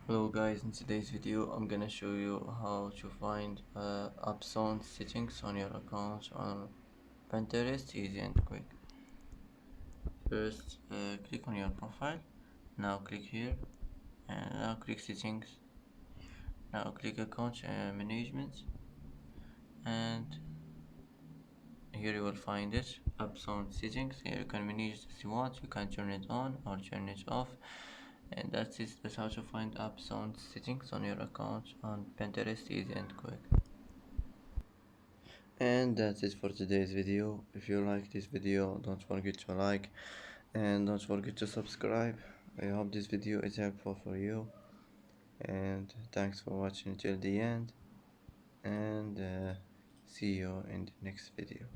Hello guys, in today's video I'm gonna show you how to find app sound settings on your account on Pinterest, easy and quick. First click on your profile, now click here and now click settings, now click account management, and here you will find it, app sound settings. Here you can manage it as you want, you can turn it on or turn it off, and that's it. That's how to find app sound settings on your account on Pinterest, easy and quick. And that's it for today's video. If you like this video, don't forget to like and don't forget to subscribe. I hope this video is helpful for you, and thanks for watching till the end, and see you in the next video.